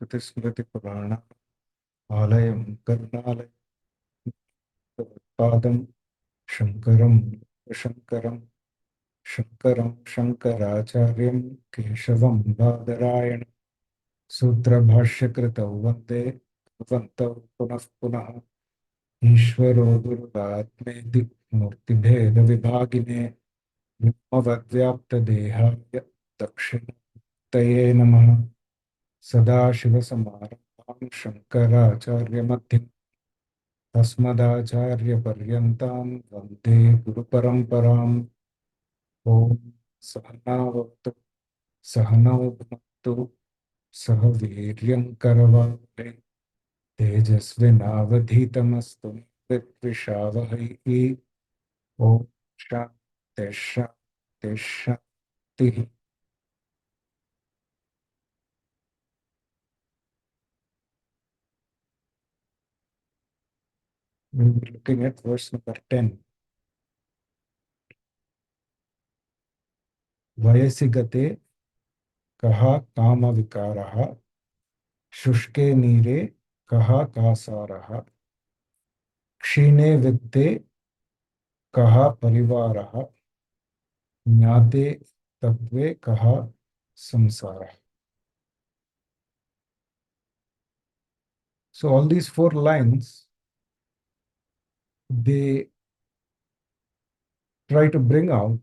श्रुतिस्मृतिपुराण आलयं करुणालयं पादं शङ्करं शङ्करं शङ्करं शङ्कराचार्यं केशवं बादरायण सूत्रभाष्यकृतौ वन्दे भगवन्तौ पुनः पुनः ईश्वरो गुरुरात्मेति मूर्तिभेदविभागिने व्योमवद्व्याप्तदेहाय दक्षिणामूर्तये नमः। सदाशिवसमारम्भां शङ्कराचार्यमध्यमाम् अस्मदाचार्यपर्यन्तां वन्दे गुरुपरम्पराम्। ॐ सहना भवतु सहनौ भुनक्तु सह वीर्यं करवावहै तेजस्विनावधीतमस्तु विद्विषावहै। ॐ शान्ति शान्ति शान्तिः। We will be looking at verse number 10. वयसि गते कः कामविकारः शुष्के नीरे कः कासारः क्षीणे वित्ते कः परिवारः ज्ञाते तत्त्वे कः संसारः. So all these 4 lines, they try to bring out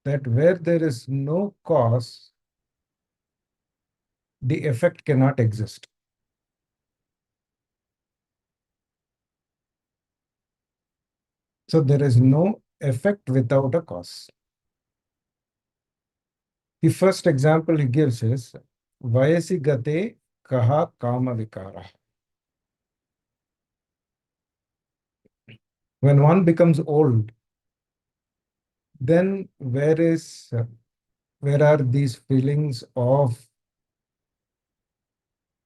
that where there is no cause, the effect cannot exist. So there is no effect without a cause. The first example he gives is Vayasi gate kaha kama vikara. When one becomes old, then where are these feelings of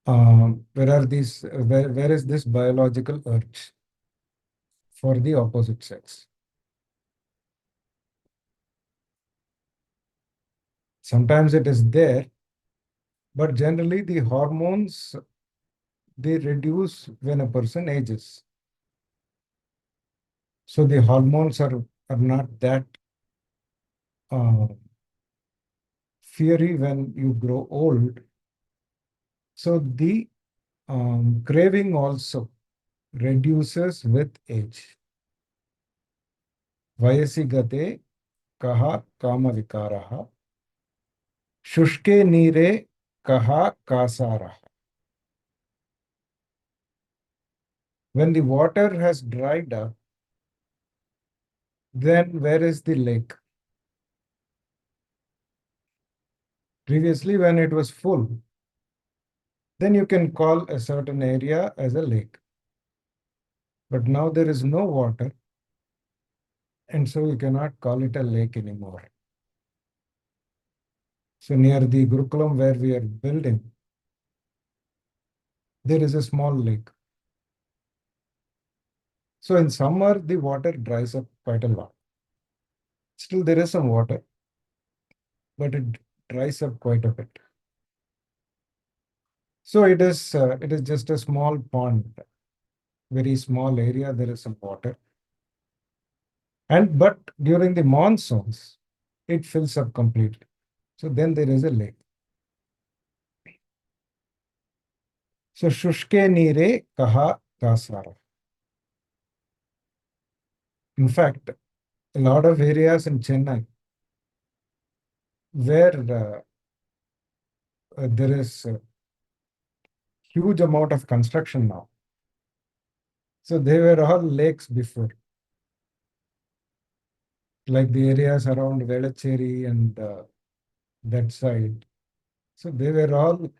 where is this biological urge for the opposite sex? Sometimes it is there, but generally the hormones, they reduce when a person ages. So the hormones are not that fiery when you grow old. So the craving also reduces with age. Vayasi gate kaha kama vikaraha shushke nire kaha kasaraha. When the water has dried up, then where is the lake? Previously, when it was full, then you can call a certain area as a lake. But now there is no water, and so you cannot call it a lake anymore. So near the Gurukulam where we are building, there is a small lake. So in summer, the water dries up quite a lot. Still there is some water, but it dries up quite a bit. So it is just a small pond, very small area, there is some water. But during the monsoons, it fills up completely. So then there is a lake. So Shushke Nire Kaha Kasara. In fact, a lot of areas in Chennai where there is a huge amount of construction now. So they were all lakes before, like the areas around Velacheri and that side. So they were all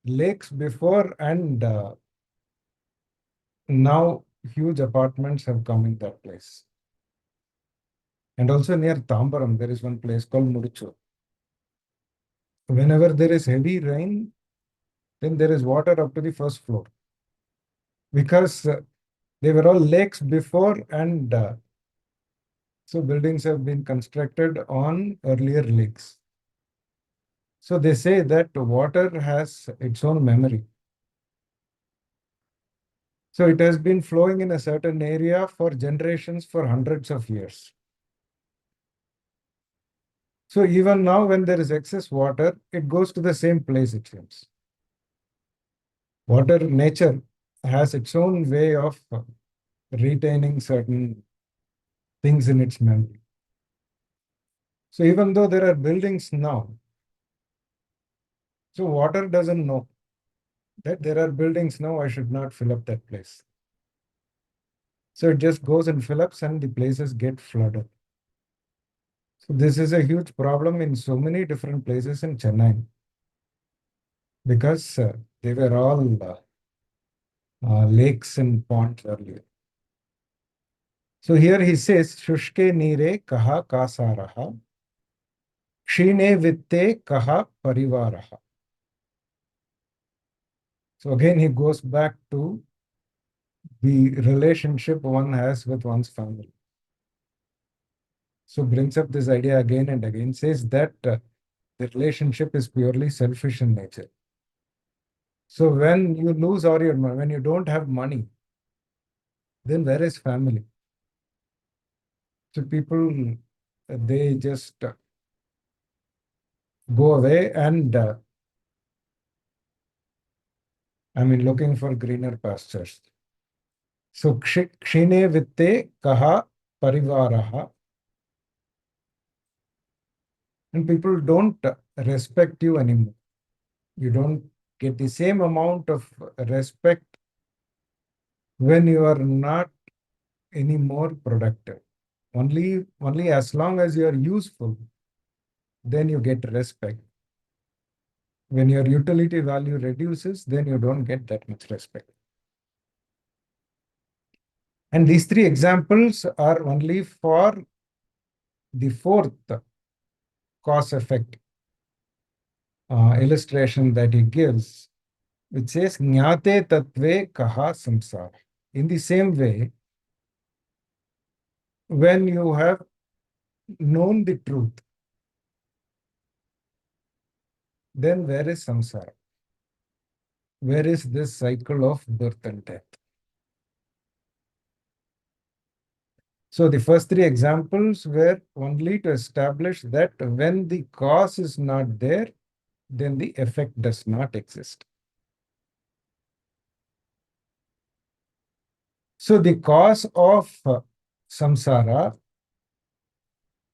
lakes before, and now huge apartments have come in that place. And also near Tambaram, there is one place called Mudichu. Whenever there is heavy rain, then there is water up to the first floor. Because they were all lakes before, and so buildings have been constructed on earlier lakes. So they say that water has its own memory. So it has been flowing in a certain area for generations, for hundreds of years. So even now, when there is excess water, it goes to the same place, it seems. Water, nature has its own way of retaining certain things in its memory. So even though there are buildings now, so water doesn't know that there are buildings now, I should not fill up that place. So it just goes and fills up and the places get flooded. So this is a huge problem in so many different places in Chennai because they were all lakes and ponds earlier. So here he says, Shushke nire kaha kasaraha, Kshine vitte kaha parivaraha. So again, he goes back to the relationship one has with one's family. So brings up this idea again and again, says that the relationship is purely selfish in nature. So when you lose all your money, when you don't have money, then where is family? So people, they just go away and, looking for greener pastures. So kshine vitte kaha parivaraha. And people don't respect you anymore. You don't get the same amount of respect when you are not any more productive. Only as long as you are useful, then you get respect. When your utility value reduces, then you don't get that much respect. And these three examples are only for the fourth cause effect illustration that he gives, which says Jnate Tatve Kaha Samsara. In the same way, when you have known the truth, then where is samsara? Where is this cycle of birth and death? So the first three examples were only to establish that when the cause is not there, then the effect does not exist. So the cause of samsara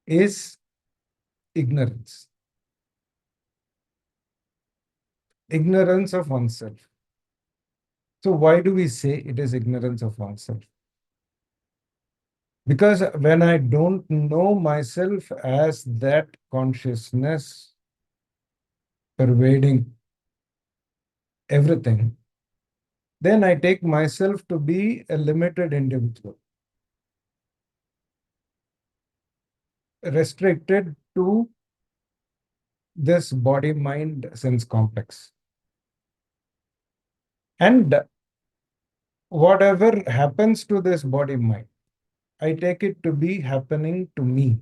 is ignorance. Ignorance of oneself. So why do we say it is ignorance of oneself? Because when I don't know myself as that consciousness pervading everything, then I take myself to be a limited individual, restricted to this body mind sense complex. And whatever happens to this body mind, I take it to be happening to me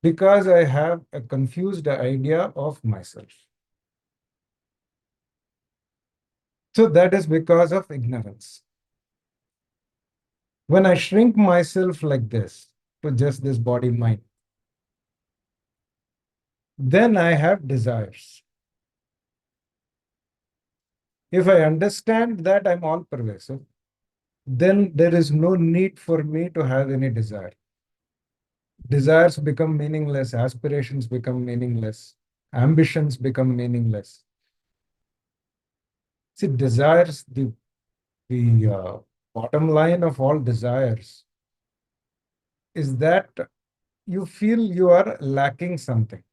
because I have a confused idea of myself. So that is because of ignorance. When I shrink myself like this to just this body mind, then I have desires. If I understand that I'm all pervasive, then there is no need for me to have any desire. Desires become meaningless, aspirations become meaningless, ambitions become meaningless. See, desires, the bottom line of all desires is that you feel you are lacking something.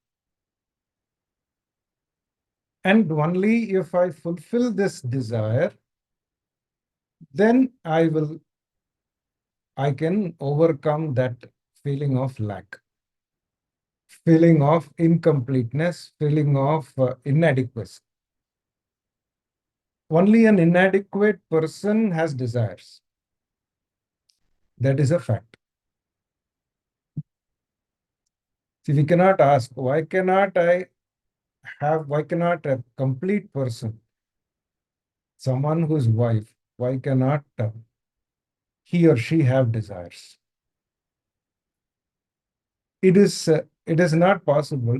And only if I fulfill this desire, then I can overcome that feeling of lack, feeling of incompleteness, feeling of inadequacy. Only an inadequate person has desires. That is a fact. See, we cannot ask, why cannot I why cannot a complete person, someone whose wife, why cannot he or she have desires? It is not possible.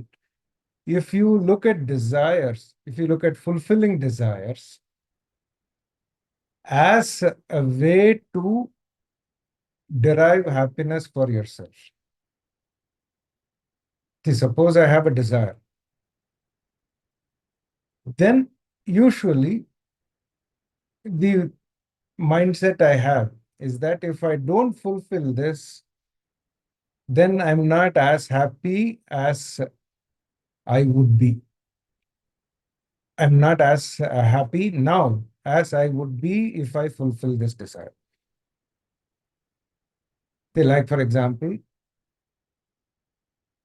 If you look at desires, if you look at fulfilling desires as a way to derive happiness for yourself. See, suppose I have a desire, then usually the mindset I have is that if I don't fulfill this, then I'm not as happy as I would be. I'm not as happy now as I would be if I fulfill this desire. Say, like, for example,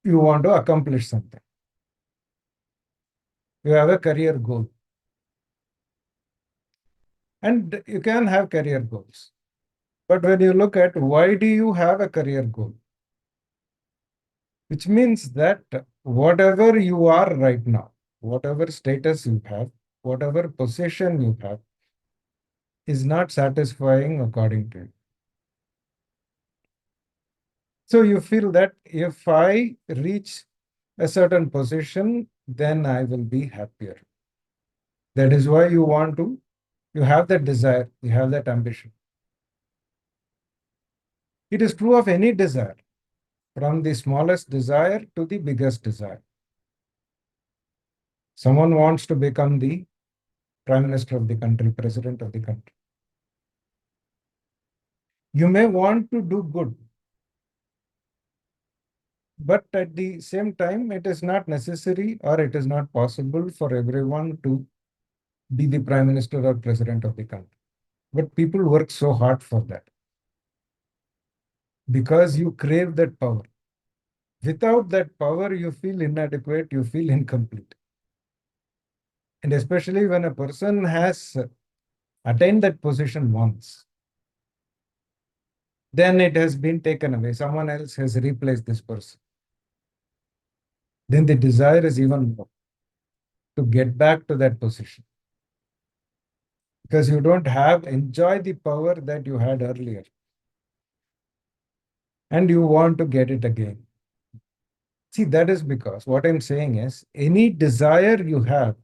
you want to accomplish something. You have a career goal. And you can have career goals. But when you look at why do you have a career goal? Which means that whatever you are right now, whatever status you have, whatever position you have, is not satisfying according to you. So you feel that if I reach a certain position, then I will be happier. That is why you have that desire, you have that ambition. It is true of any desire, from the smallest desire to the biggest desire. Someone wants to become the prime minister of the country, president of the country. You may want to do good, but at the same time, it is not necessary or it is not possible for everyone to be the prime minister or president of the country. But people work so hard for that because you crave that power. Without that power, you feel inadequate, you feel incomplete. And especially when a person has attained that position once, then it has been taken away. Someone else has replaced this person. Then the desire is even more to get back to that position. Because you don't have enjoy the power that you had earlier. And you want to get it again. See, that is because what I'm saying is any desire you have,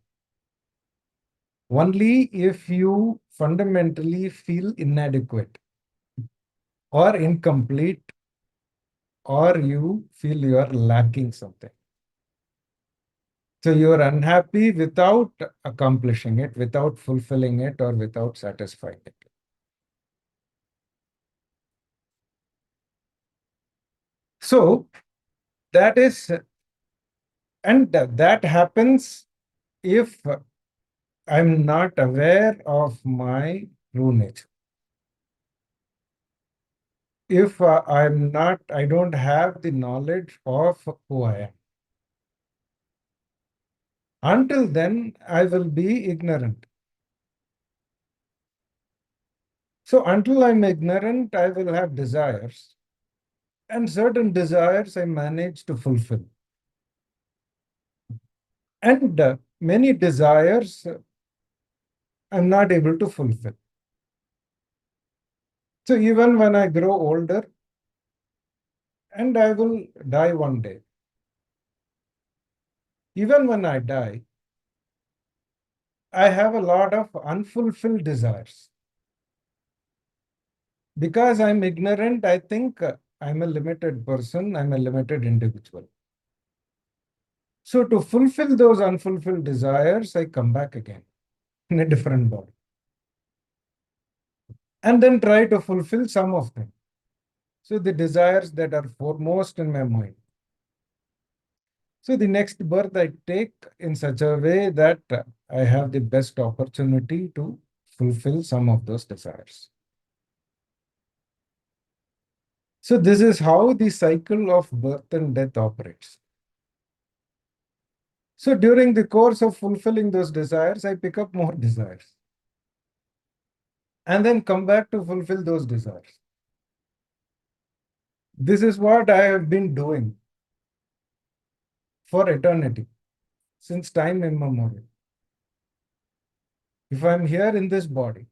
only if you fundamentally feel inadequate or incomplete or you feel you are lacking something. So you're unhappy without accomplishing it, without fulfilling it, or without satisfying it. So that is, and that happens if I'm not aware of my true nature. If I don't have the knowledge of who I am. Until then, I will be ignorant. So until I'm ignorant, I will have desires. And certain desires I manage to fulfill. And many desires I'm not able to fulfill. So even when I grow older, and I will die one day, even when I die, I have a lot of unfulfilled desires. Because I'm ignorant, I think I'm a limited person, I'm a limited individual. So to fulfill those unfulfilled desires, I come back again in a different body. And then try to fulfill some of them. So the desires that are foremost in my mind. So the next birth I take in such a way that I have the best opportunity to fulfill some of those desires. So this is how the cycle of birth and death operates. So during the course of fulfilling those desires, I pick up more desires. And then come back to fulfill those desires. This is what I have been doing for eternity. since time immemorial. If I'm here in this body,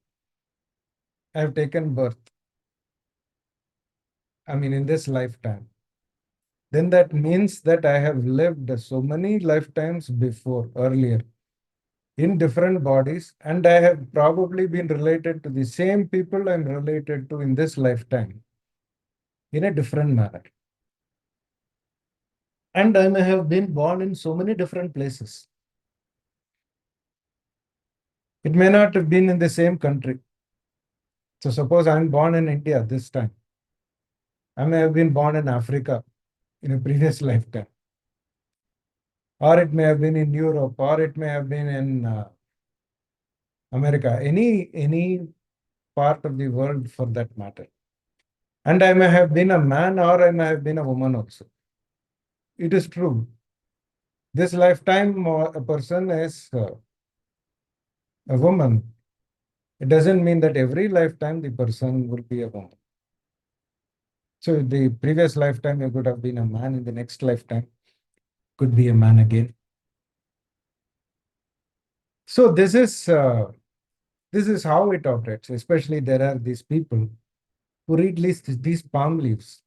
I've taken birth, in this lifetime, then that means that I have lived so many lifetimes before, earlier, in different bodies, and I have probably been related to the same people I'm related to in this lifetime in a different manner. And I may have been born in so many different places. It may not have been in the same country. So suppose I'm born in India this time. I may have been born in Africa in a previous lifetime. Or it may have been in Europe, or it may have been in America, any part of the world for that matter. And I may have been a man or I may have been a woman also. It is true. This lifetime, a person is a woman. It doesn't mean that every lifetime the person will be a woman. So the previous lifetime you could have been a man, in the next lifetime could be a man again. So this is how it operates. Especially there are these people who read these palm leaves.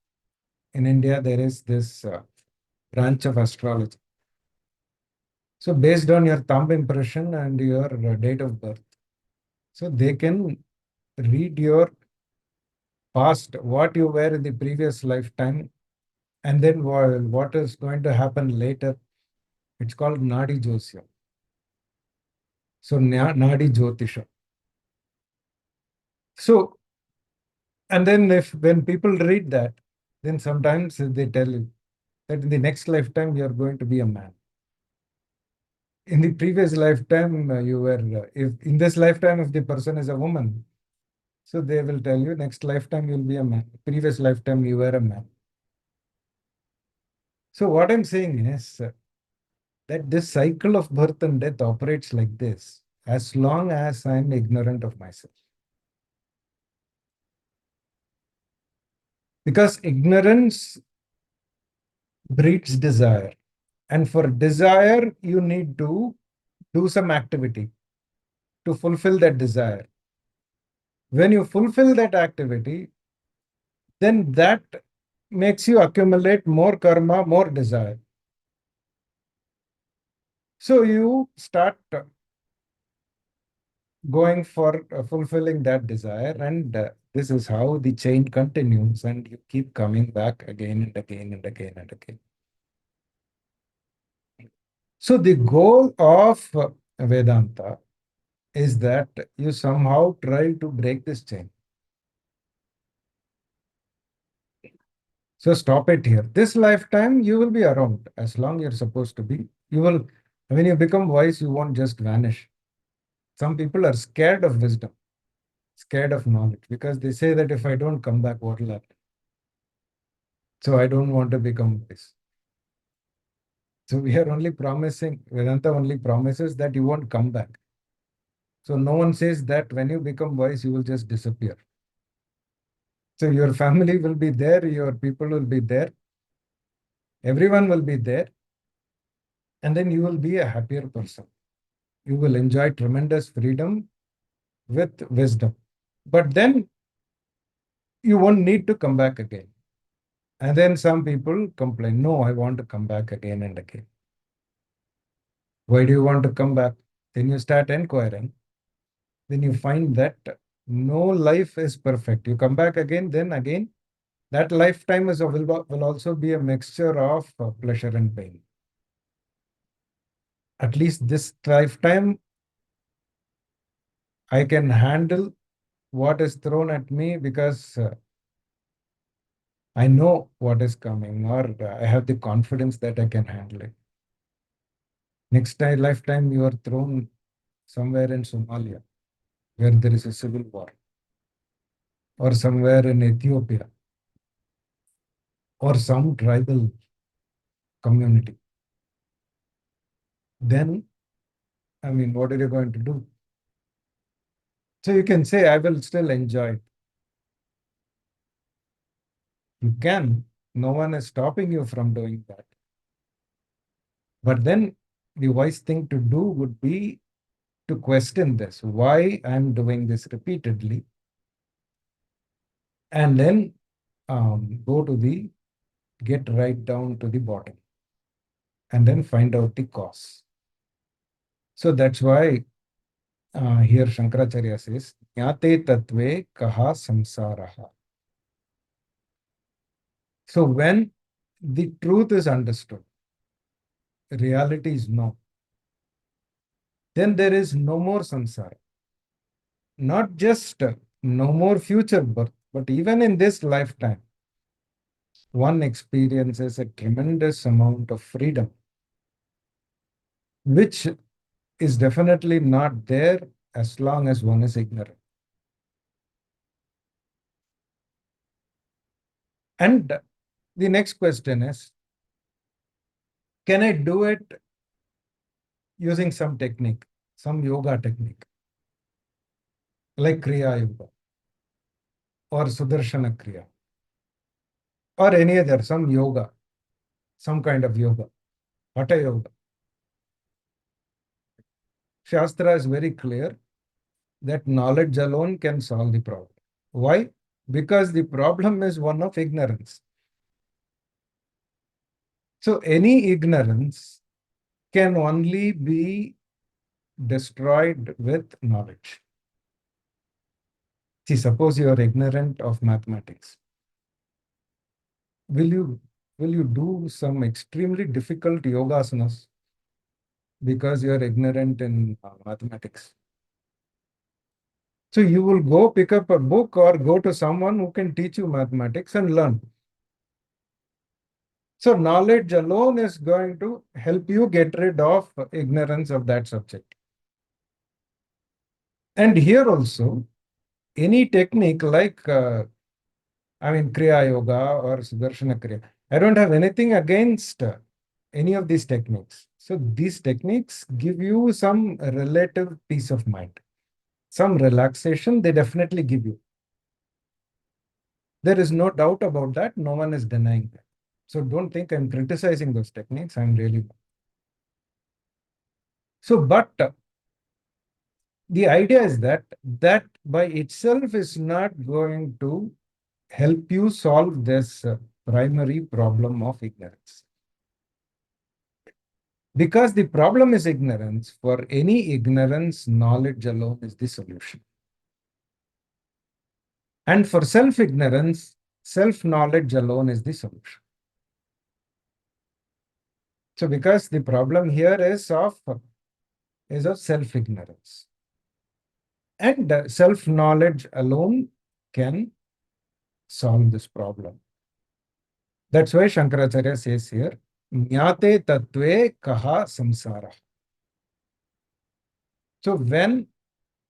In India, there is this branch of astrology. So based on your thumb impression and your date of birth, so they can read your past, what you were in the previous lifetime, and then what is going to happen later. It's called Nadi Josya. So Nadi Jyotisha. So, and then when people read that, then sometimes they tell you that in the next lifetime you are going to be a man. In the previous lifetime you were, if in this lifetime if the person is a woman, so they will tell you next lifetime you'll be a man. Previous lifetime you were a man. So what I'm saying is that this cycle of birth and death operates like this as long as I'm ignorant of myself. Because ignorance breeds desire. And for desire, you need to do some activity to fulfill that desire. When you fulfill that activity, then that makes you accumulate more karma, more desire. So you start going for fulfilling that desire, and this is how the chain continues, and you keep coming back again and again and again and again. So the goal of Vedanta is that you somehow try to break this chain. So stop it here. This lifetime, you will be around as long you're supposed to be. You will, when you become wise, you won't just vanish. Some people are scared of wisdom, scared of knowledge, because they say that if I don't come back, what will happen? So I don't want to become wise. So we are only promising, Vedanta only promises that you won't come back. So no one says that when you become wise, you will just disappear. So your family will be there, your people will be there, everyone will be there, and then you will be a happier person. You will enjoy tremendous freedom with wisdom. But then you won't need to come back again. And then some people complain, no, I want to come back again and again. Why do you want to come back? Then you start inquiring. Then you find that no life is perfect. You come back again, then again, that lifetime will also be a mixture of pleasure and pain. At least this lifetime, I can handle what is thrown at me because I know what is coming, or I have the confidence that I can handle it. Next lifetime, you are thrown somewhere in Somalia, where there is a civil war, or somewhere in Ethiopia, or some tribal community. Then, what are you going to do? So you can say, I will still enjoy it. You can. No one is stopping you from doing that. But then the wise thing to do would be to question this, why I'm doing this repeatedly, and then go to the get right down to the bottom and then find out the cause. So that's why here Shankaracharya says, Jnate tatve kaha samsaraha. So when the truth is understood, reality is known, then there is no more samsara. Not just no more future birth, but even in this lifetime, one experiences a tremendous amount of freedom, which is definitely not there as long as one is ignorant. And the next question is, can I do it using some technique, some yoga technique, like Kriya Yoga or Sudarshana Kriya, or any other, some yoga, some kind of yoga, Hatha Yoga? Shastra is very clear that knowledge alone can solve the problem. Why? Because the problem is one of ignorance. So any ignorance can only be destroyed with knowledge. See, suppose you are ignorant of mathematics. Will you will you do some extremely difficult yogasanas because you are ignorant in mathematics? So you will go pick up a book or go to someone who can teach you mathematics and learn. So knowledge alone is going to help you get rid of ignorance of that subject. And here also, any technique like, Kriya Yoga or Sudarshana Kriya, I don't have anything against any of these techniques. So these techniques give you some relative peace of mind, some relaxation, they definitely give you. There is no doubt about that. No one is denying that. So don't think I'm criticizing those techniques. I'm really not. So, but the idea is that that by itself is not going to help you solve this primary problem of ignorance. Because the problem is ignorance, for any ignorance, knowledge alone is the solution. And for self-ignorance, self-knowledge alone is the solution. So because the problem here is of self-ignorance. And self-knowledge alone can solve this problem. That's why Shankaracharya says here, Jnate tatve kaha samsara. So when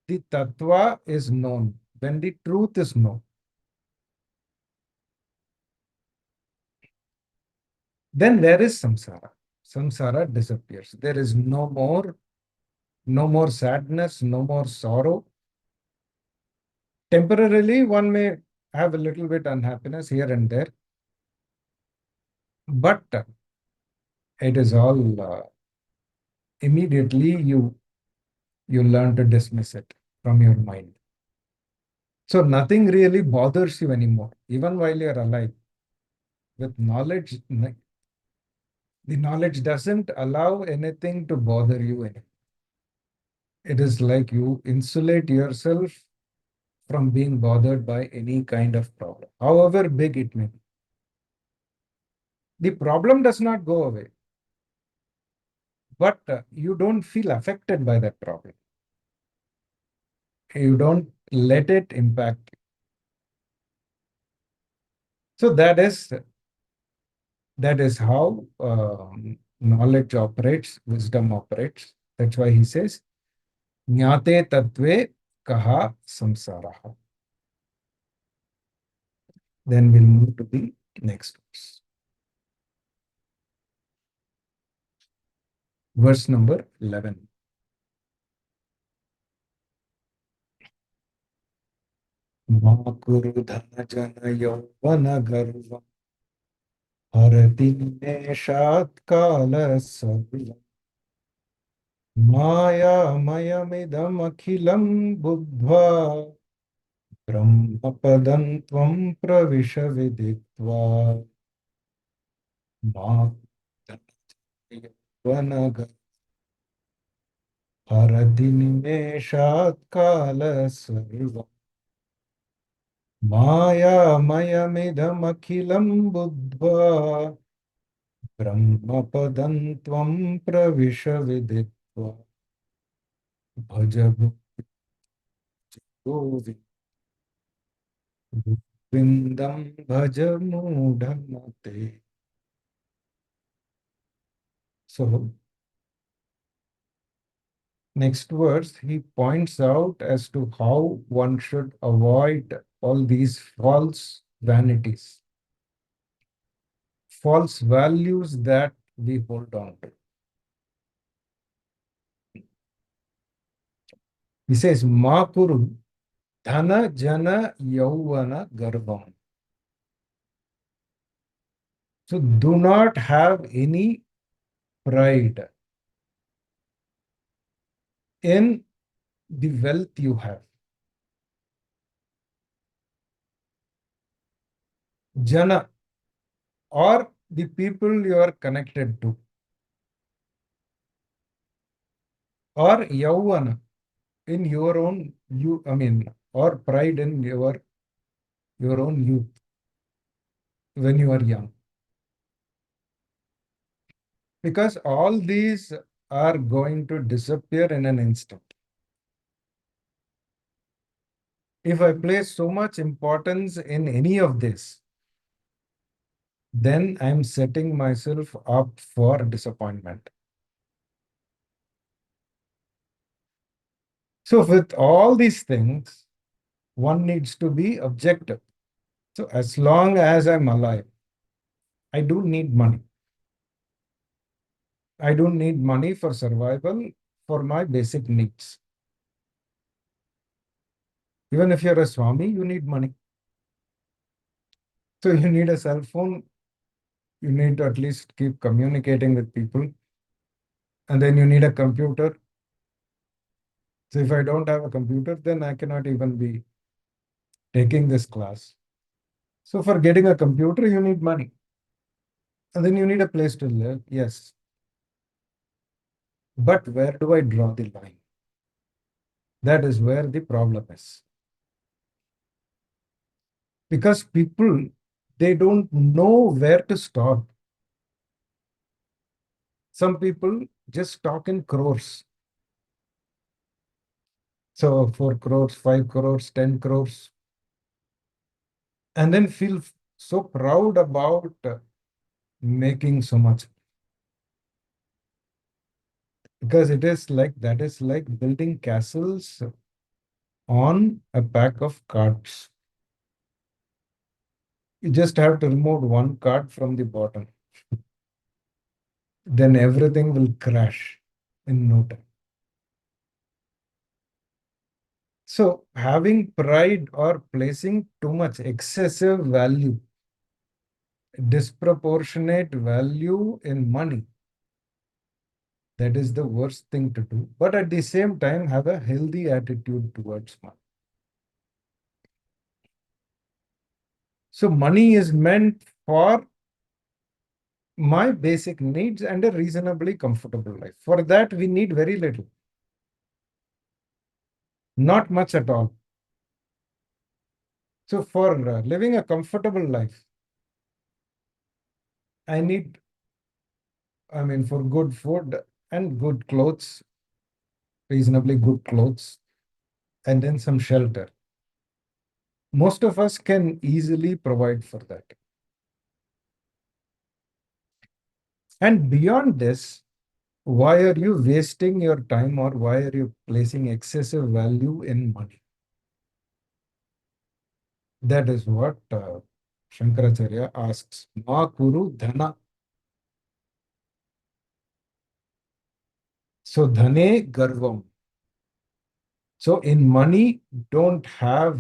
the tattva is known, when the truth is known, then where is samsara? Samsara disappears. There is no more sadness, no more sorrow. Temporarily, one may have a little bit unhappiness here and there, but it is all immediately you learn to dismiss it from your mind. So nothing really bothers you anymore, even while you're alive. With knowledge, the knowledge doesn't allow anything to bother you anymore. It is like you insulate yourself from being bothered by any kind of problem, however big it may be. The problem does not go away, but you don't feel affected by that problem. You don't let it impact you. So that is how knowledge operates, wisdom operates. That's why he says, Jnate tatve kaha samsaraha. Then we'll move to the next verse. Verse number 11. Ma kuru dhana jana yauvana garva harati neshat kala sabila मायामयमिदमखिलं बुद्ध्वा ब्रह्मपदं त्वं प्रविश विदित्वा मा यौवनग हरति निमेषात् कालसर्वम् मायामयमिदमखिलं बुद्ध्वा ब्रह्मपदं त्वं प्रविश विदित्वा भज गोविन्दं भज मूढमते. So, next verse, he points out as to how one should avoid all these false vanities, false values that we hold on to. He says, Ma kuru dhana jana yauvana garbham. So do not have any pride in the wealth you have. Jana, or the people you are connected to, or yauvana, in your own you, I mean, or pride in your own youth when you are young. Because all these are going to disappear in an instant. If I place so much importance in any of this, then I'm setting myself up for disappointment. So with all these things, one needs to be objective. So as long as I'm alive, I do need money. I don't need money for survival, for my basic needs. Even if you're a Swami, you need money. So you need a cell phone. You need to at least keep communicating with people. And then you need a computer. So if I don't have a computer, then I cannot even be taking this class. So for getting a computer, you need money. And then you need a place to live. Yes. But where do I draw the line? That is where the problem is. Because people, they don't know where to stop. Some people just talk in crores. So 4 crores, 5 crores, 10 crores. And then feel so proud about making so much. Because it is like, that is like building castles on a pack of cards. You just have to remove one card from the bottom. Then everything will crash in no time. So having pride or placing too much excessive value, disproportionate value in money, that is the worst thing to do. But at the same time, have a healthy attitude towards money. So money is meant for my basic needs and a reasonably comfortable life. For that, we need very little. Not much at all. So for living a comfortable life, I need, I mean, for good food and good clothes, reasonably good clothes, and then some shelter. Most of us can easily provide for that. And beyond this, why are you wasting your time, or why are you placing excessive value in money? That is what Shankaracharya asks. Ma kuru dhana. So dhane garvam. So in money, don't have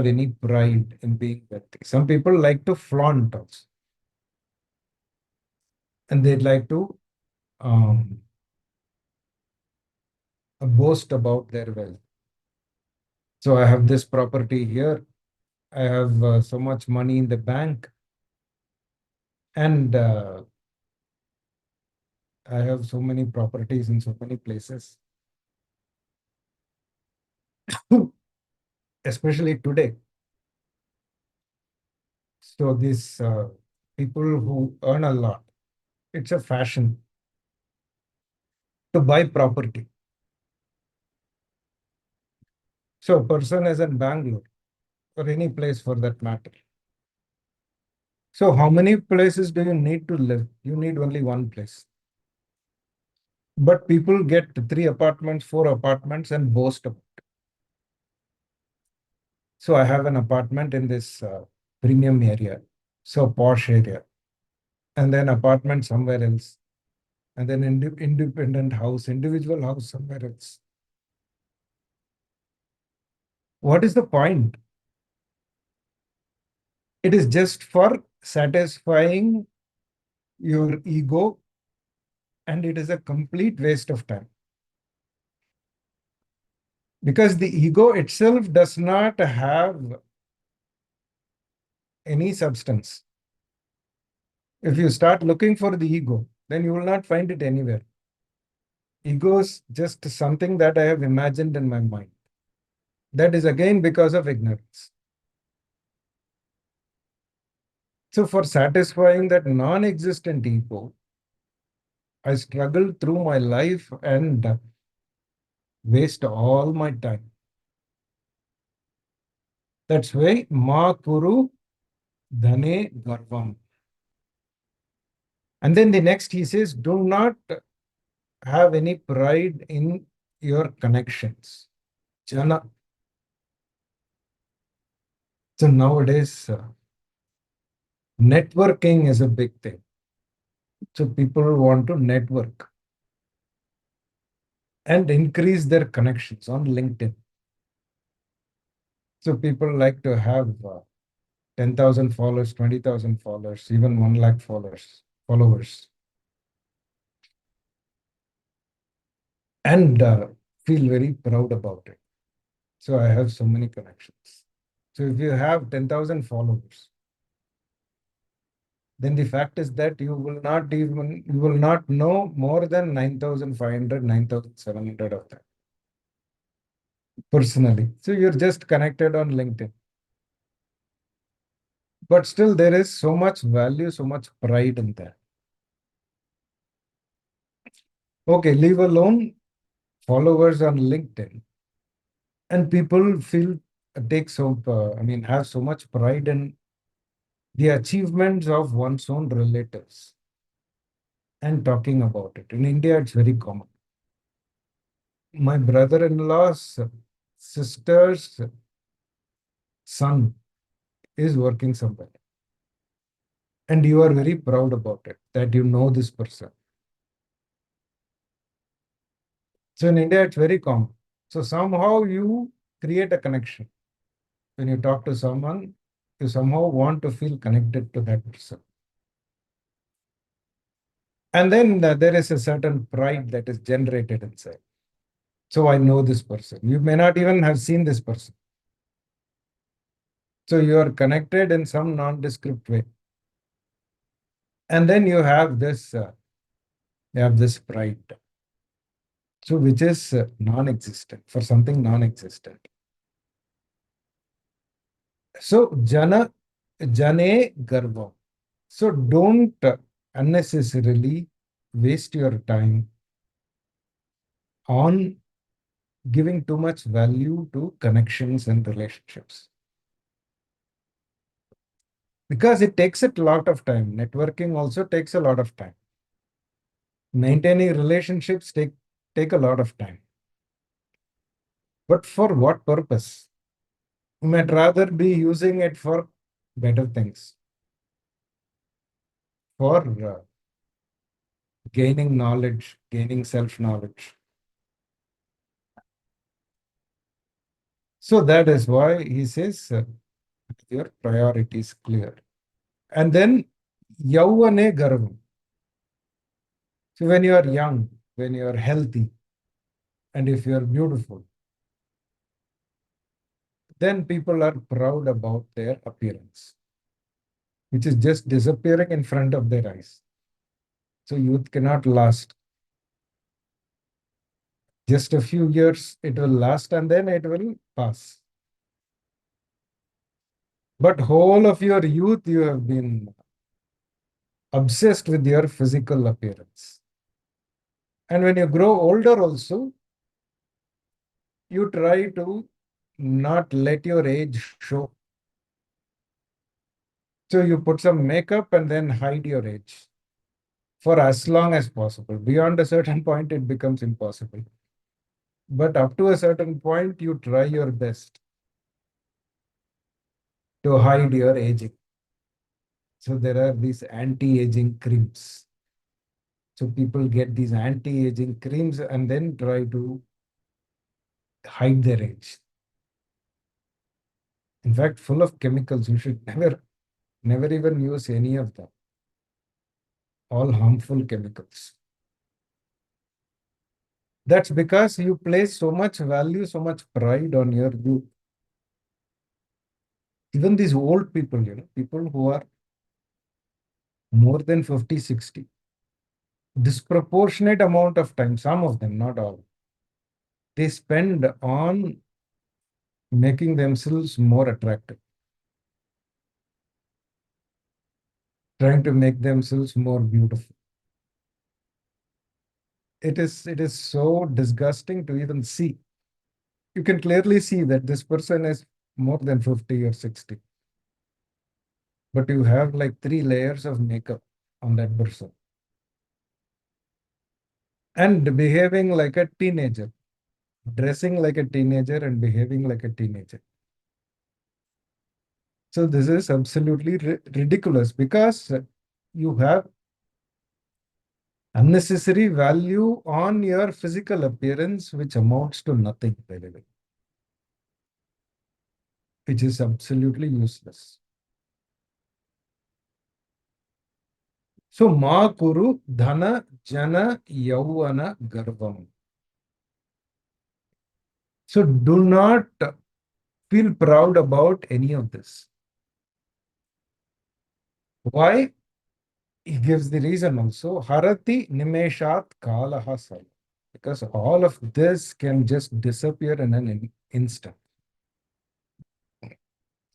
any pride in being wealthy. Some people like to flaunt also. And they'd like to um, boast about their wealth. So I have this property here. I have so much money in the bank, and I have so many properties in so many places. Especially today. So these people who earn a lot, it's a fashion to buy property. So a person is in Bangalore or any place for that matter. So how many places do you need to live? You need only one place. But people get 3 apartments, 4 apartments and boast about it. So I have an apartment in this premium area, so posh area, and then apartment somewhere else, and then independent house, individual house somewhere else. What is the point? It is just for satisfying your ego, and it is a complete waste of time. Because the ego itself does not have any substance. If you start looking for the ego, then you will not find it anywhere. Ego is just something that I have imagined in my mind. That is again because of ignorance. So, for satisfying that non existent ego, I struggle through my life and waste all my time. That's why Ma Kuru Dhane Garvam. And then the next he says, do not have any pride in your connections. Jana. So nowadays, networking is a big thing. So people want to network and increase their connections on LinkedIn. So people like to have 10,000 followers, 20,000 followers, even 1 lakh followers, and feel very proud about it. So I have so many connections. So if you have 10,000 followers, then the fact is that you will not know more than 9,500, 9,700 of them personally. So you're just connected on LinkedIn. But still, there is so much value, so much pride in that. Okay, leave alone followers on LinkedIn. And people have so much pride in the achievements of one's own relatives and talking about it. In India, it's very common. My brother-in-law's sister's son is working somewhere. And you are very proud about it, that you know this person. So in India, it's very common. So somehow you create a connection. When you talk to someone, you somehow want to feel connected to that person. And then there is a certain pride that is generated inside. So I know this person. You may not even have seen this person. So you are connected in some nondescript way. And then you have this pride. So which is non-existent, for something non-existent. So jane garva. So don't unnecessarily waste your time on giving too much value to connections and relationships. Because it takes a lot of time. Networking also takes a lot of time. Maintaining relationships take a lot of time. But for what purpose? You might rather be using it for better things, for gaining knowledge, gaining self-knowledge. So that is why he says your priorities clear. And then Yauvane Garvam. So when you are young, when you are healthy, and if you are beautiful, then people are proud about their appearance, which is just disappearing in front of their eyes. So youth cannot last. Just a few years it will last and then it will pass. But whole of your youth, you have been obsessed with your physical appearance. And when you grow older also, you try to not let your age show. So you put some makeup and then hide your age for as long as possible. Beyond a certain point, it becomes impossible. But up to a certain point, you try your best to hide your aging. So there are these anti-aging creams. So people get these anti-aging creams and then try to hide their age. In fact, full of chemicals. You should never even use any of them. All harmful chemicals. That's because you place so much value, so much pride on your youth. Even these old people, people who are more than 50, 60, disproportionate amount of time, some of them, not all, they spend on making themselves more attractive, trying to make themselves more beautiful. It is so disgusting to even see. You can clearly see that this person is more than 50 or 60. But you have like 3 layers of makeup on that person. And behaving like a teenager, dressing like a teenager and behaving like a teenager. So this is absolutely ridiculous because you have unnecessary value on your physical appearance, which amounts to nothing, by the way, which is absolutely useless. So ma kuru dhana jana yauvana garvam. So do not feel proud about any of this. Why? He gives the reason also. Harati nimeshat kalaha sal. Because all of this can just disappear in an instant,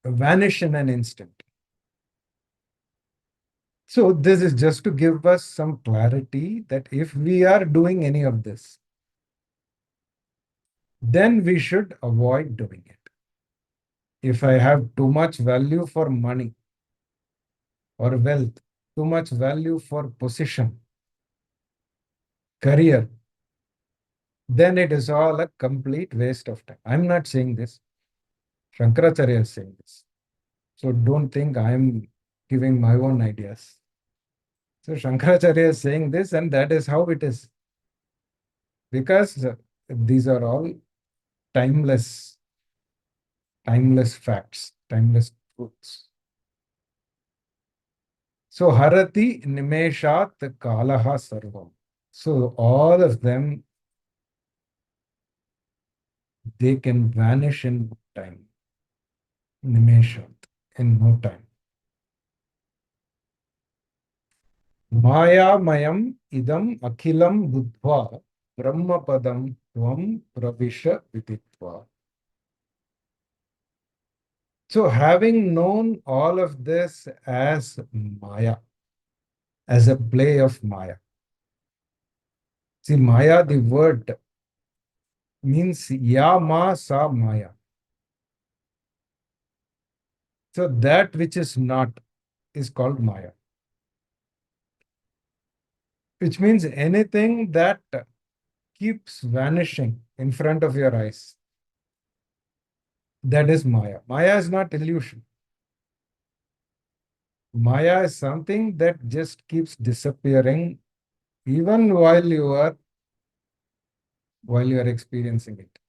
vanish in an instant. So this is just to give us some clarity that if we are doing any of this, then we should avoid doing it. If I have too much value for money or wealth, too much value for position, career, then it is all a complete waste of time. I'm not saying this. Shankaracharya is saying this. So don't think I'm giving my own ideas. So Shankaracharya is saying this, and that is how it is. Because these are all timeless, timeless facts, timeless truths. So Harati Nimeshat Kalaha Sarvam. So all of them, they can vanish in time. Nimeshat, in no time. Maya Mayam idam akhilam buddhva brahmapadam tvam pravisha viditva. So having known all of this as Maya, as a play of Maya. See, Maya, the word means ya ma sa Maya. So that which is not is called Maya. Which means anything that keeps vanishing in front of your eyes. That is Maya. Maya is not illusion. Maya is something that just keeps disappearing even while you are experiencing it.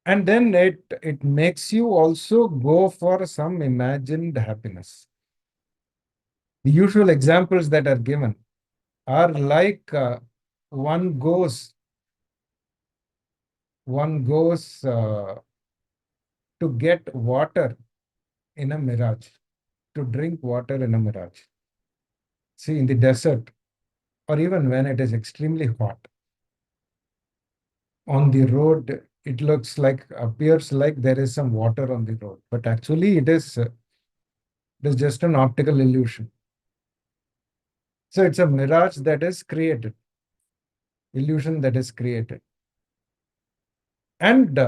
And then it makes you also go for some imagined happiness. The usual examples that are given are like one goes one goes to get water in a mirage, to drink water in a mirage. See, in the desert, or even when it is extremely hot, on the road, it appears like there is some water on the road, but actually it is just an optical illusion. So it's a mirage that is created, illusion that is created. And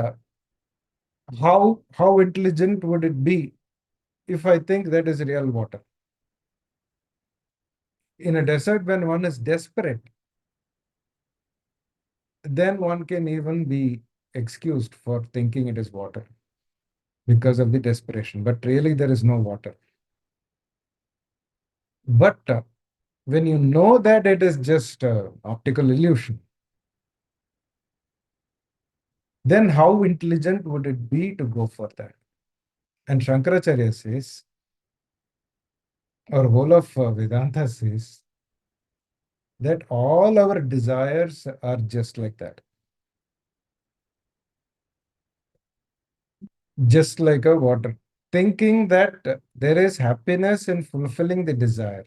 how intelligent would it be if I think that is real water? In a desert, when one is desperate, then one can even be excused for thinking it is water because of the desperation. But really, there is no water. But when you know that it is just optical illusion, then how intelligent would it be to go for that? And Shankaracharya says, or whole of Vedanta says, that all our desires are just like that. Just like a water. Thinking that there is happiness in fulfilling the desire.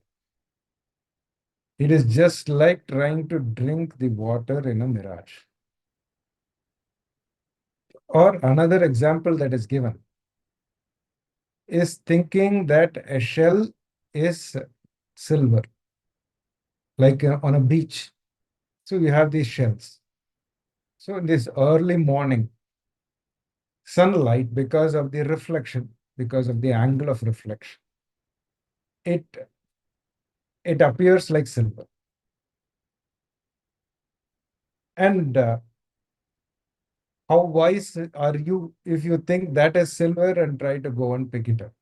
It is just like trying to drink the water in a mirage. Or another example that is given is thinking that a shell is silver, like on a beach. So you have these shells. So in this early morning, sunlight, because of the reflection, because of the angle of reflection, it it appears like silver. And how wise are you if you think that is silver and try to go and pick it up?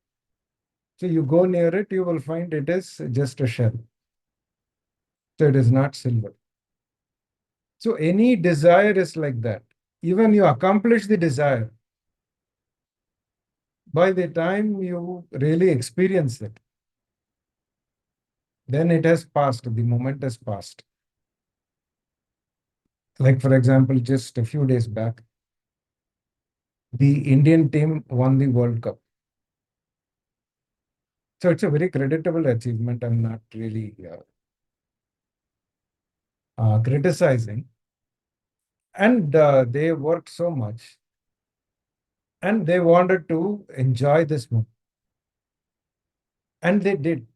So you go near it, you will find it is just a shell. So it is not silver. So any desire is like that. Even you accomplish the desire, by the time you really experience it, then it has passed, the moment has passed. Like, for example, just a few days back, the Indian team won the World Cup. So it's a very creditable achievement. I'm not really criticizing. And they worked so much and they wanted to enjoy this moment. And they did.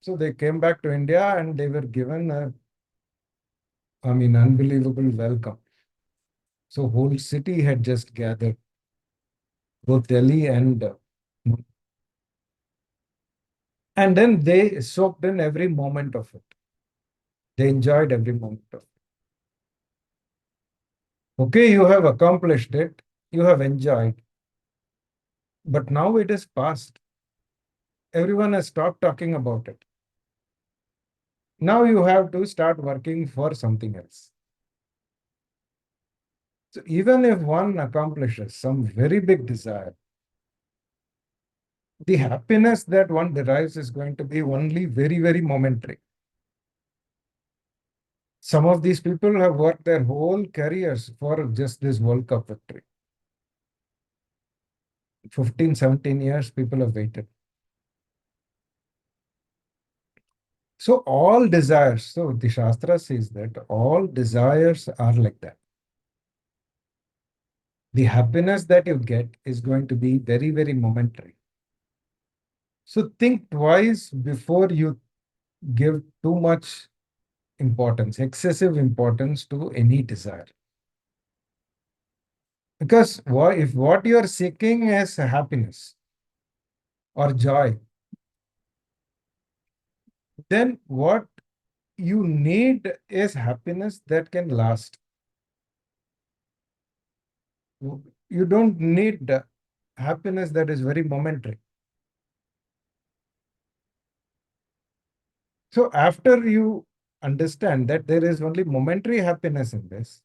So they came back to India and they were given unbelievable welcome. So whole city had just gathered, both Delhi and then they soaked in every moment of it. They enjoyed every moment of it. Okay, you have accomplished it, you have enjoyed, but now it is past. Everyone has stopped talking about it. Now you have to start working for something else. So even if one accomplishes some very big desire, the happiness that one derives is going to be only very, very momentary. Some of these people have worked their whole careers for just this World Cup victory. 15, 17 years, people have waited. So all desires, so the Shastra says that all desires are like that. The happiness that you get is going to be very, very momentary. So think twice before you give too much importance, excessive importance to any desire. Because if what you are seeking is happiness or joy, then what you need is happiness that can last. You don't need happiness that is very momentary. So after you understand that there is only momentary happiness in this,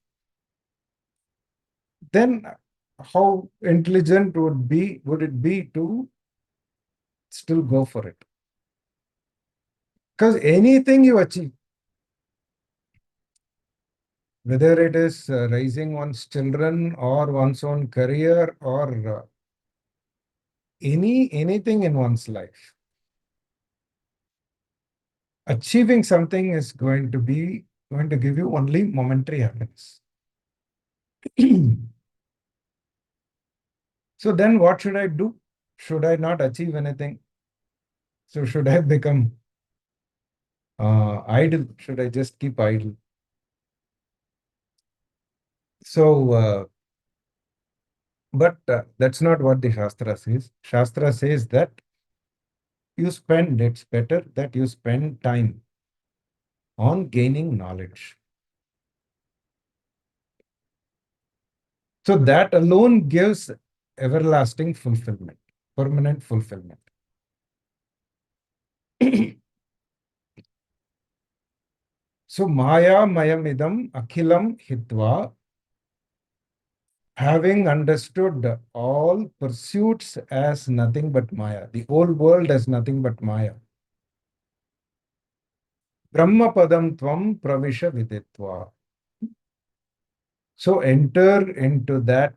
then how intelligent would it be to still go for it? Because anything you achieve, whether it is raising one's children or one's own career or anything in one's life, achieving something is going to give you only momentary happiness. So then what should I do? Should I not achieve anything? So should I become idle? Should I just keep idle? So, but that's not what the Shastra says. Shastra says that it's better that you spend time on gaining knowledge. So that alone gives everlasting fulfillment, permanent fulfillment. So Maya Mayamidam Akhilam Hitva, having understood all pursuits as nothing but Maya, the whole world as nothing but Maya. Brahma Padam Tvam Pravisha Viditva. So enter into that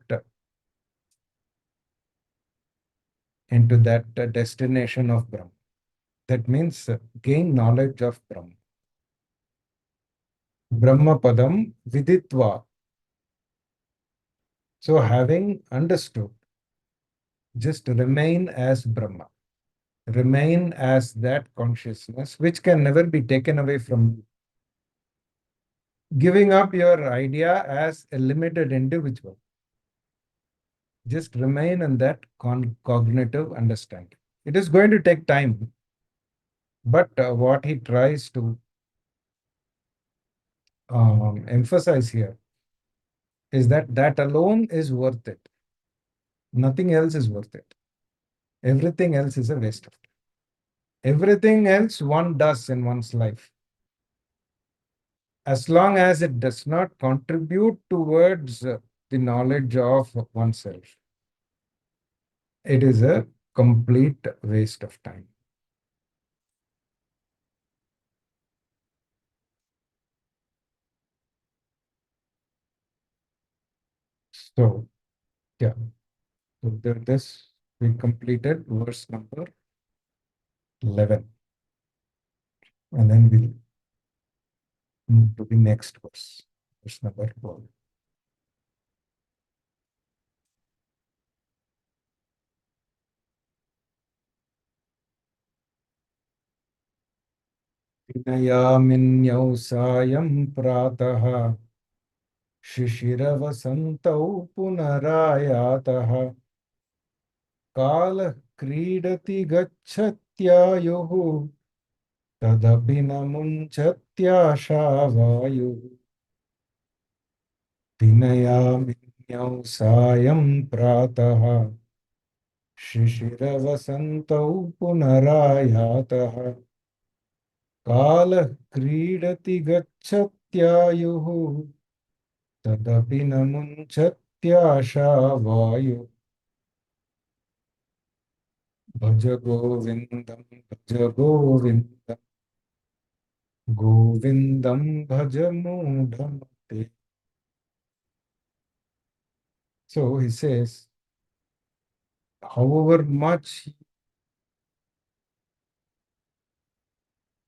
destination of Brahma. That means gain knowledge of Brahma. Brahma Padam Viditva. So having understood, just remain as Brahma. Remain as that consciousness which can never be taken away from you. Giving up your idea as a limited individual. Just remain in that cognitive understanding. It is going to take time, but what he tries to emphasize here is that that alone is worth it. Nothing else is worth it. Everything else is a waste of time. Everything else one does in one's life, as long as it does not contribute towards the knowledge of oneself, it is a complete waste of time. So, yeah, so this we completed verse number 11, and then we'll move to the next verse number 12. विनयामिन्यौ सायं प्रातः शिशिरवसन्तौ पुनरायातः कालः क्रीडति गच्छत्यायुः तदपि न मुञ्चत्याशावायुः विनयामिन्यौ सायं प्रातः शिशिरवसन्तौ पुनरायातः कालः क्रीडति गच्छत्यायुः तदपि न मुञ्चत्याशावायुः भज गोविन्दं भज गोविन्दं गोविन्दं भज मूढमते. So he says, however much you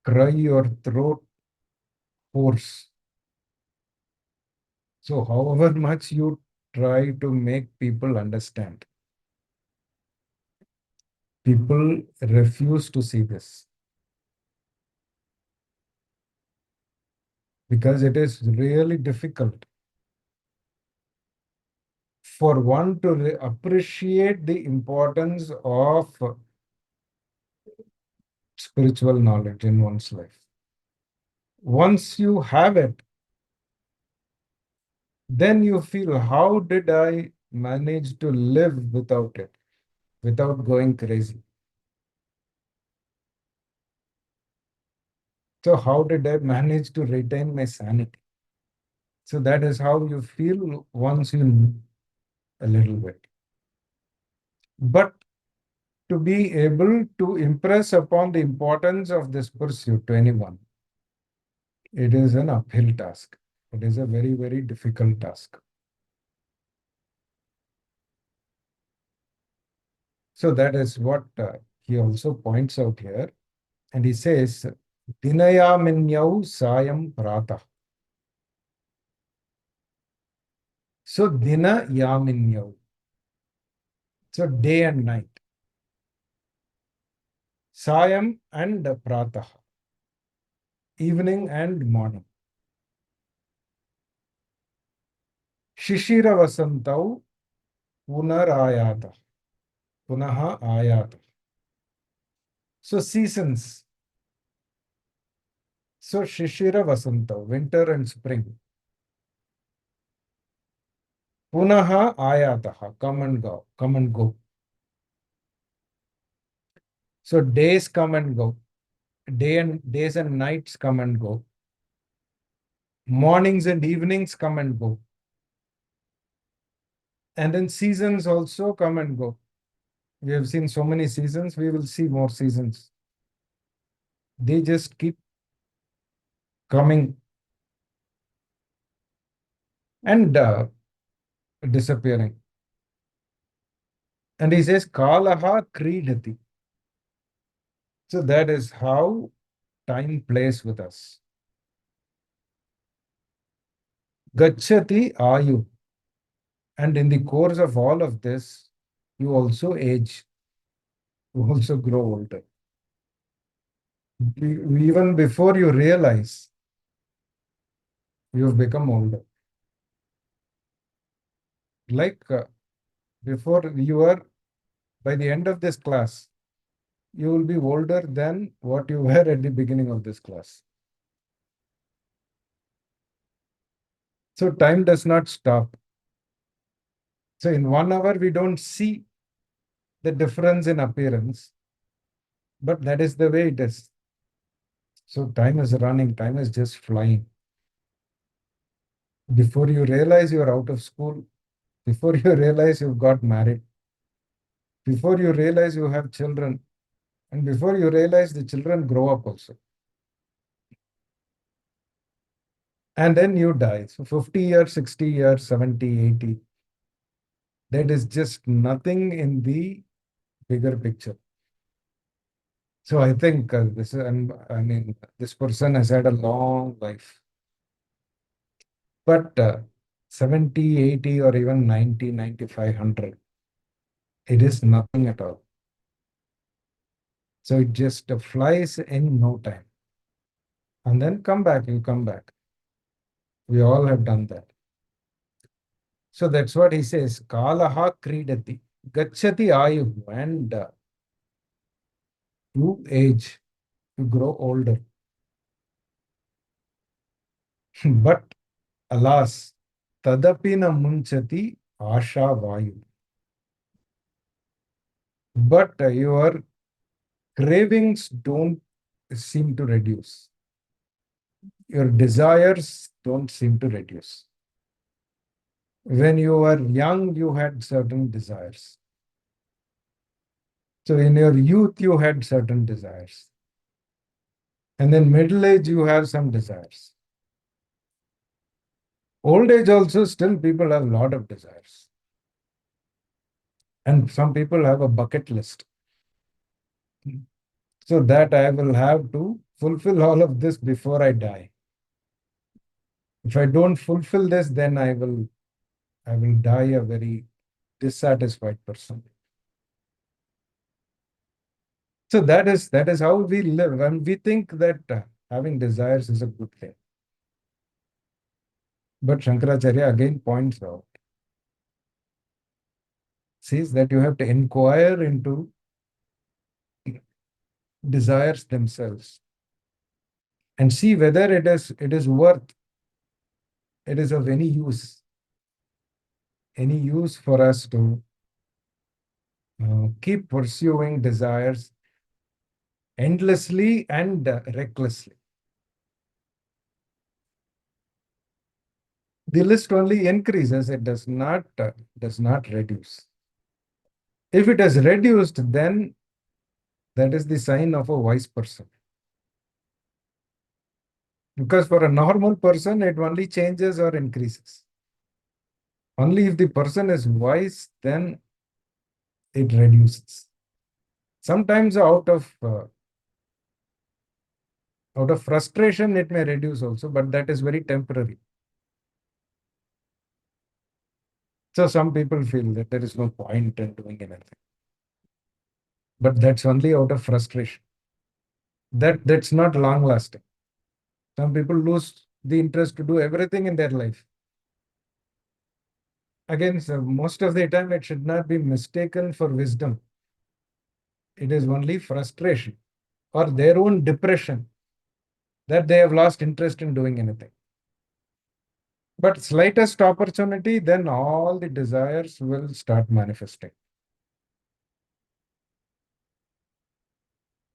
cry your throat hoarse, so however much you try to make people understand, people refuse to see this because it is really difficult for one to appreciate the importance of spiritual knowledge in one's life. Once you have it, then you feel, how did I manage to live without it, without going crazy? So how did I manage to retain my sanity? So that is how you feel once you know a little bit. But to be able to impress upon the importance of this pursuit to anyone, it is an uphill task. It is a very, very difficult task. So that is what he also points out here. And he says, Dinayaminyau Sayam Prata. So Dina Yaminyau. So day and night. Sayam and Pratah. Evening and morning. Shishira Vasantau Punarayata. Punaha Ayata. So seasons. So Shishira Vasanta, winter and spring. Punaha Ayataha, come and go, come and go. So days come and go. Days and nights come and go. Mornings and evenings come and go. And then seasons also come and go. We have seen so many seasons, we will see more seasons. They just keep coming and disappearing. And he says, Kalaha Kridati. So that is how time plays with us. Gachati Ayu. And in the course of all of this, you also age, you also grow older. Even before you realize, you've become older. Like before you are, by the end of this class, you will be older than what you were at the beginning of this class. So time does not stop. So in 1 hour, we don't see the difference in appearance, but that is the way it is. So time is running, time is just flying. Before you realize you're out of school, before you realize you've got married, before you realize you have children, and before you realize the children grow up also. And then you die. So 50 years, 60 years, 70, 80. That is just nothing in the bigger picture. So I think this person has had a long life. But 70, 80, or even 90, 95, 100, it is nothing at all. So it just flies in no time. And then you come back. We all have done that. So that's what he says. Kalaha kridati. Gachati ayu. And you age. You grow older. But alas, tadapi na munchati asha vayu. But your cravings don't seem to reduce. Your desires don't seem to reduce. When you were young, you had certain desires. So in your youth, you had certain desires. And then middle age, you have some desires. Old age also, still people have a lot of desires. And some people have a bucket list. So that I will have to fulfill all of this before I die. If I don't fulfill this, then I will die a very dissatisfied person. So that is how we live, and we think that having desires is a good thing. But Shankaracharya again points out, says that you have to inquire into desires themselves and see whether it is worth, it is of any use for us to keep pursuing desires endlessly and recklessly. The list only increases, it does not reduce. If it has reduced, then that is the sign of a wise person. Because for a normal person, it only changes or increases. Only if the person is wise, then it reduces. Sometimes out of frustration, it may reduce also, but that is very temporary. So some people feel that there is no point in doing anything. But that's only out of frustration. That's not long lasting. Some people lose the interest to do everything in their life. Again, so most of the time, it should not be mistaken for wisdom. It is only frustration or their own depression that they have lost interest in doing anything. But slightest opportunity, then all the desires will start manifesting.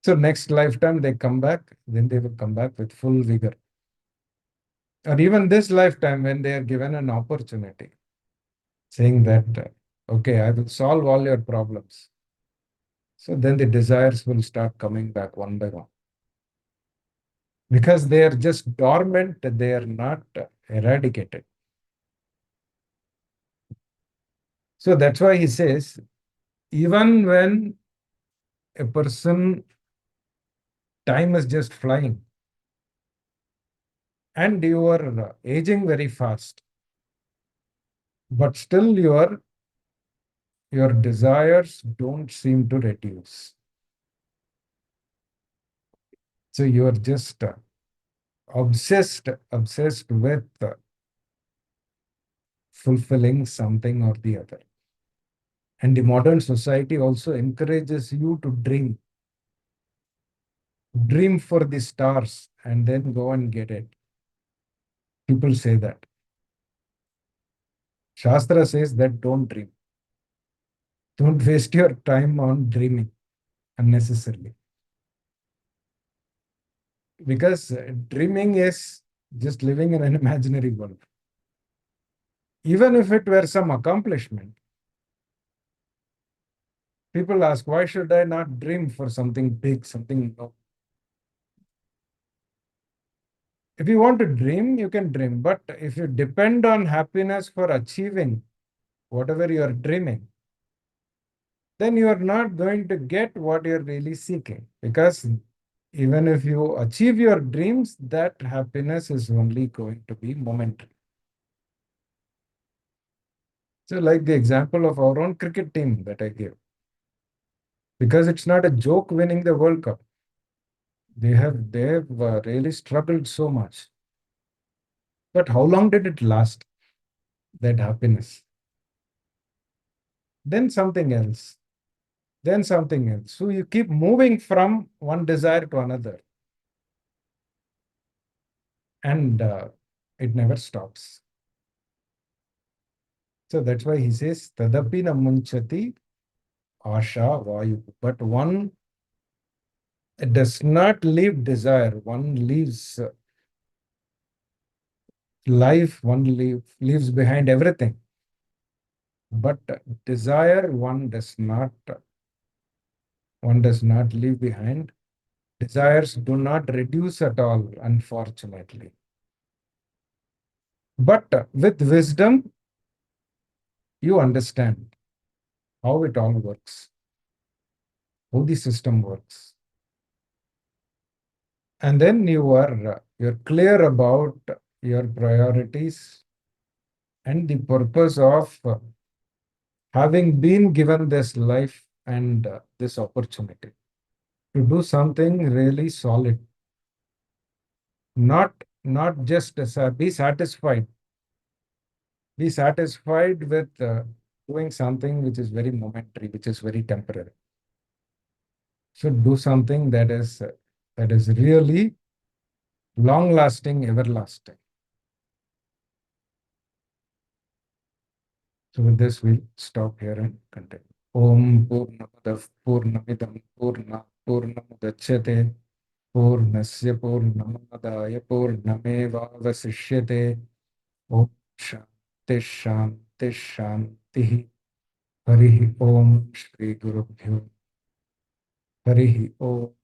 So next lifetime they come back, then they will come back with full vigor. Or even this lifetime, when they are given an opportunity, saying that, okay, I will solve all your problems. So then the desires will start coming back one by one. Because they are just dormant, they are not eradicated. So that's why he says, even when a person, time is just flying, and you are aging very fast, but still your desires don't seem to reduce. So you are just obsessed with fulfilling something or the other. And the modern society also encourages you to dream for the stars and then go and get it. People say that. Shastra says that don't dream. Don't waste your time on dreaming unnecessarily. Because dreaming is just living in an imaginary world. Even if it were some accomplishment, people ask, why should I not dream for something big, something no? If you want to dream, you can dream. But if you depend on happiness for achieving whatever you are dreaming, then you are not going to get what you're really seeking. Because even if you achieve your dreams, that happiness is only going to be momentary. So, like the example of our own cricket team that I gave, because it's not a joke winning the World Cup. They have really struggled so much. But how long did it last? That happiness. Then something else. Then something else. So you keep moving from one desire to another, and it never stops. So that's why he says, Tadapi na munchati asha vayu. But one does not leave desire, one leaves life, leaves behind everything. But desire, one does not leave behind. Desires do not reduce at all, unfortunately. But with wisdom, you understand how it all works, how the system works. And then you're clear about your priorities and the purpose of having been given this life and this opportunity to do something really solid. Not just be satisfied. Be satisfied with doing something which is very momentary, which is very temporary. Should do something that is really long lasting, everlasting. So with this, we'll stop here and continue. Om Purnamadav Purnamidam Purna Purnamudachyate Purnasya Purnamadaya Purnameva Vasishyate Om Shanti Shanti Shanti. Harihi Om Shri Gurubhyo. Harihi Om.